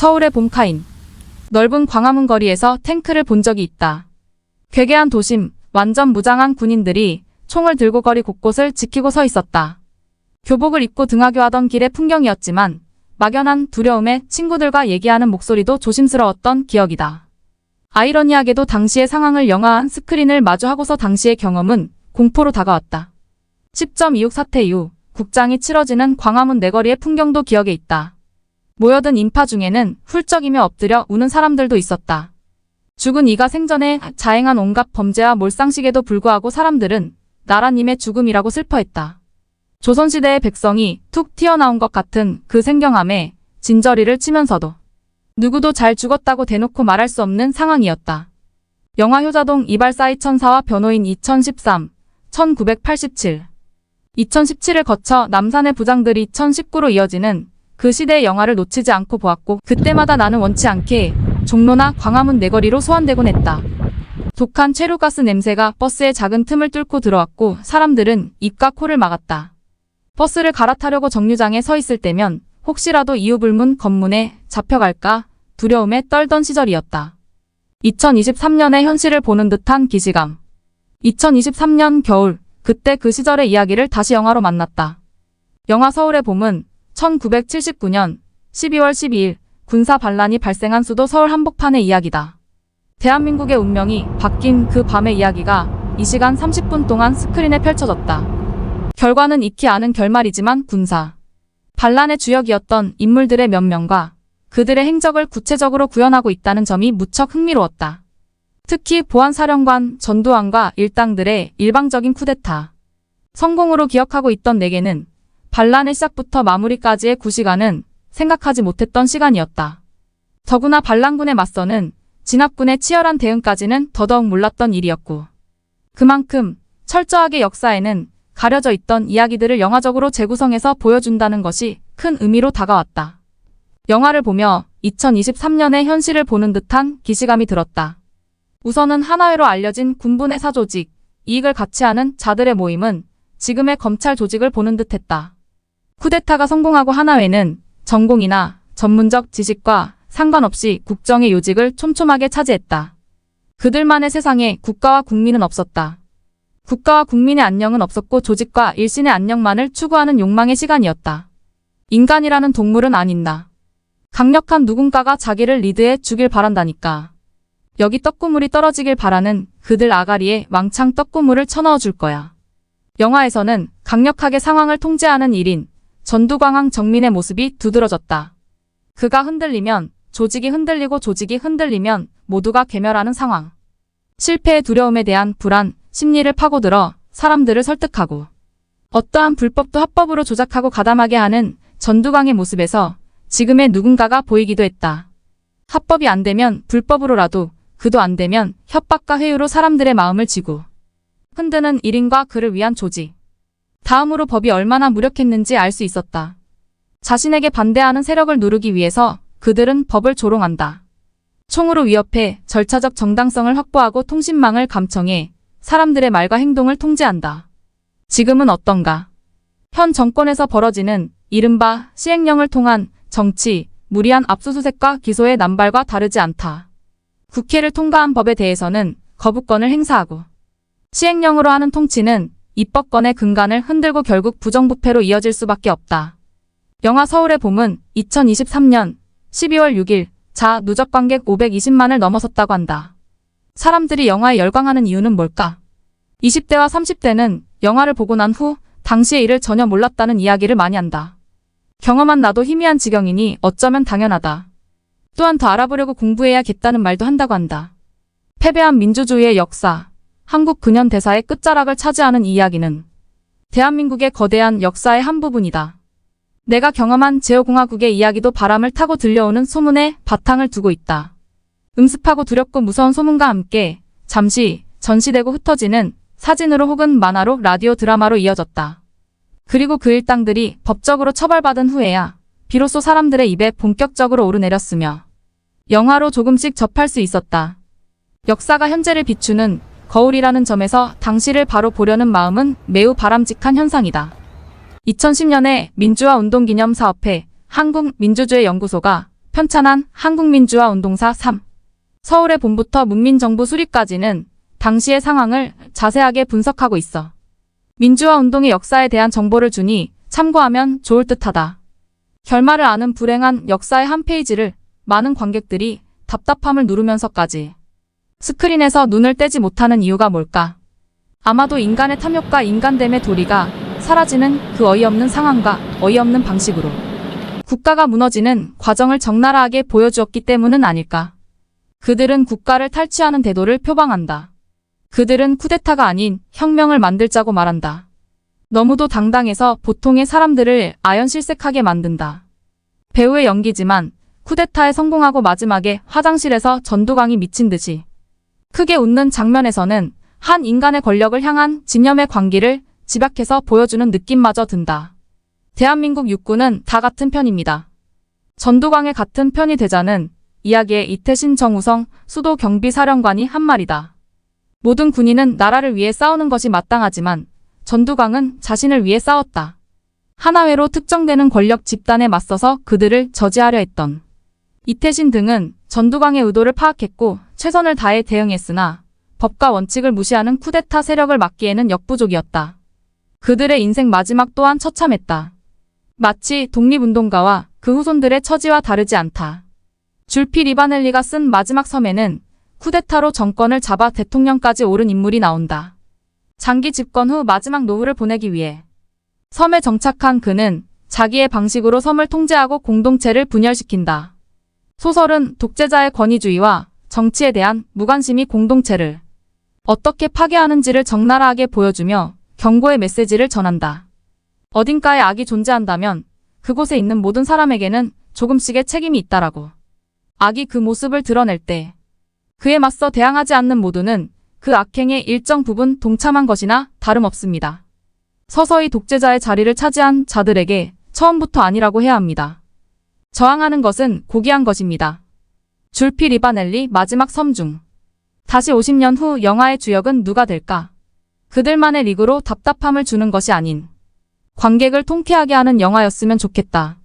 서울의 봄카인. 넓은 광화문 거리에서 탱크를 본 적이 있다. 괴괴한 도심, 완전 무장한 군인들이 총을 들고 거리 곳곳을 지키고 서 있었다. 교복을 입고 등하교하던 길의 풍경이었지만 막연한 두려움에 친구들과 얘기하는 목소리도 조심스러웠던 기억이다. 아이러니하게도 당시의 상황을 영화한 스크린을 마주하고서 당시의 경험은 공포로 다가왔다. 10.26 사태 이후 국장이 치러지는 광화문 내거리의 풍경도 기억에 있다. 모여든 인파 중에는 훌쩍이며 엎드려 우는 사람들도 있었다. 죽은 이가 생전에 자행한 온갖 범죄와 몰상식에도 불구하고 사람들은 나라님의 죽음이라고 슬퍼했다. 조선시대의 백성이 툭 튀어나온 것 같은 그 생경함에 진저리를 치면서도 누구도 잘 죽었다고 대놓고 말할 수 없는 상황이었다. 영화 효자동 이발사의 천사와 변호인 2013, 1987, 2017을 거쳐 남산의 부장들이 2019로 이어지는 그 시대의 영화를 놓치지 않고 보았고 그때마다 나는 원치 않게 종로나 광화문 내거리로 소환되곤 했다. 독한 최루가스 냄새가 버스의 작은 틈을 뚫고 들어왔고 사람들은 입과 코를 막았다. 버스를 갈아타려고 정류장에 서 있을 때면 혹시라도 이유불문 검문에 잡혀갈까 두려움에 떨던 시절이었다. 2023년의 현실을 보는 듯한 기시감. 2023년 겨울, 그때 그 시절의 이야기를 다시 영화로 만났다. 영화 서울의 봄은 1979년 12월 12일 군사 반란이 발생한 수도 서울 한복판의 이야기다. 대한민국의 운명이 바뀐 그 밤의 이야기가 이 시간 30분 동안 스크린에 펼쳐졌다. 결과는 익히 아는 결말이지만 군사 반란의 주역이었던 인물들의 면면과 그들의 행적을 구체적으로 구현하고 있다는 점이 무척 흥미로웠다. 특히 보안사령관 전두환과 일당들의 일방적인 쿠데타 성공으로 기억하고 있던 내게는 반란의 시작부터 마무리까지의 9시간은 생각하지 못했던 시간이었다. 더구나 반란군에 맞서는 진압군의 치열한 대응까지는 더더욱 몰랐던 일이었고 그만큼 철저하게 역사에는 가려져 있던 이야기들을 영화적으로 재구성해서 보여준다는 것이 큰 의미로 다가왔다. 영화를 보며 2023년의 현실을 보는 듯한 기시감이 들었다. 우선은 하나회로 알려진 군부의 사조직, 이익을 같이 하는 자들의 모임은 지금의 검찰 조직을 보는 듯했다. 쿠데타가 성공하고 하나회는 전공이나 전문적 지식과 상관없이 국정의 요직을 촘촘하게 차지했다. 그들만의 세상에 국가와 국민은 없었다. 국가와 국민의 안녕은 없었고 조직과 일신의 안녕만을 추구하는 욕망의 시간이었다. 인간이라는 동물은 아닌다. 강력한 누군가가 자기를 리드해 주길 바란다니까. 여기 떡고물이 떨어지길 바라는 그들 아가리에 왕창 떡고물을 쳐넣어 줄 거야. 영화에서는 강력하게 상황을 통제하는 1인 전두광항 정민의 모습이 두드러졌다. 그가 흔들리면 조직이 흔들리고 조직이 흔들리면 모두가 괴멸하는 상황. 실패의 두려움에 대한 불안, 심리를 파고들어 사람들을 설득하고 어떠한 불법도 합법으로 조작하고 가담하게 하는 전두광의 모습에서 지금의 누군가가 보이기도 했다. 합법이 안 되면 불법으로라도 그도 안 되면 협박과 회유로 사람들의 마음을 쥐고 흔드는 1인과 그를 위한 조직. 다음으로 법이 얼마나 무력했는지 알 수 있었다. 자신에게 반대하는 세력을 누르기 위해서 그들은 법을 조롱한다. 총으로 위협해 절차적 정당성을 확보하고 통신망을 감청해 사람들의 말과 행동을 통제한다. 지금은 어떤가? 현 정권에서 벌어지는 이른바 시행령을 통한 정치, 무리한 압수수색과 기소의 남발과 다르지 않다. 국회를 통과한 법에 대해서는 거부권을 행사하고 시행령으로 하는 통치는 입법권의 근간을 흔들고 결국 부정부패로 이어질 수밖에 없다. 영화 서울의 봄은 2023년 12월 6일 자 누적 관객 520만을 넘어섰다고 한다. 사람들이 영화에 열광하는 이유는 뭘까? 20대와 30대는 영화를 보고 난 후 당시의 일을 전혀 몰랐다는 이야기를 많이 한다. 경험한 나도 희미한 지경이니 어쩌면 당연하다. 또한 더 알아보려고 공부해야겠다는 말도 한다고 한다. 패배한 민주주의의 역사, 한국 근현대사의 끝자락을 차지하는 이 이야기는 대한민국의 거대한 역사의 한 부분이다. 내가 경험한 제5공화국의 이야기도 바람을 타고 들려오는 소문에 바탕을 두고 있다. 음습하고 두렵고 무서운 소문과 함께 잠시 전시되고 흩어지는 사진으로 혹은 만화로 라디오 드라마로 이어졌다. 그리고 그 일당들이 법적으로 처벌받은 후에야 비로소 사람들의 입에 본격적으로 오르내렸으며 영화로 조금씩 접할 수 있었다. 역사가 현재를 비추는 거울이라는 점에서 당시를 바로 보려는 마음은 매우 바람직한 현상이다. 2010년에 민주화 운동기념사업회 한국민주주의 연구소가 편찬한 한국민주화 운동사 3. 서울의 봄부터 문민정부 수립까지는 당시의 상황을 자세하게 분석하고 있어. 민주화 운동의 역사에 대한 정보를 주니 참고하면 좋을 듯하다. 결말을 아는 불행한 역사의 한 페이지를 많은 관객들이 답답함을 누르면서까지 스크린에서 눈을 떼지 못하는 이유가 뭘까? 아마도 인간의 탐욕과 인간됨의 도리가 사라지는 그 어이없는 상황과 어이없는 방식으로 국가가 무너지는 과정을 적나라하게 보여주었기 때문은 아닐까? 그들은 국가를 탈취하는 태도를 표방한다. 그들은 쿠데타가 아닌 혁명을 만들자고 말한다. 너무도 당당해서 보통의 사람들을 아연실색하게 만든다. 배우의 연기지만 쿠데타에 성공하고 마지막에 화장실에서 전두광이 미친 듯이 크게 웃는 장면에서는 한 인간의 권력을 향한 집념의 광기를 집약해서 보여주는 느낌마저 든다. 대한민국 육군은 다 같은 편입니다. 전두광의 같은 편이 되자는 이야기에 이태신 정우성 수도 경비사령관이 한 말이다. 모든 군인은 나라를 위해 싸우는 것이 마땅하지만 전두광은 자신을 위해 싸웠다. 하나회로 특정되는 권력 집단에 맞서서 그들을 저지하려 했던 이태신 등은 전두광의 의도를 파악했고 최선을 다해 대응했으나 법과 원칙을 무시하는 쿠데타 세력을 막기에는 역부족이었다. 그들의 인생 마지막 또한 처참했다. 마치 독립운동가와 그 후손들의 처지와 다르지 않다. 줄피 리바넬리가 쓴 마지막 섬에는 쿠데타로 정권을 잡아 대통령까지 오른 인물이 나온다. 장기 집권 후 마지막 노후를 보내기 위해 섬에 정착한 그는 자기의 방식으로 섬을 통제하고 공동체를 분열시킨다. 소설은 독재자의 권위주의와 정치에 대한 무관심이 공동체를 어떻게 파괴하는지를 적나라하게 보여주며 경고의 메시지를 전한다. 어딘가에 악이 존재한다면 그곳에 있는 모든 사람에게는 조금씩의 책임이 있다라고. 악이 그 모습을 드러낼 때 그에 맞서 대항하지 않는 모두는 그 악행의 일정 부분 동참한 것이나 다름없습니다. 서서히 독재자의 자리를 차지한 자들에게 처음부터 아니라고 해야 합니다. 저항하는 것은 고귀한 것입니다. 줄피 리바넬리 마지막 섬 중. 다시 50년 후 영화의 주역은 누가 될까? 그들만의 리그로 답답함을 주는 것이 아닌 관객을 통쾌하게 하는 영화였으면 좋겠다.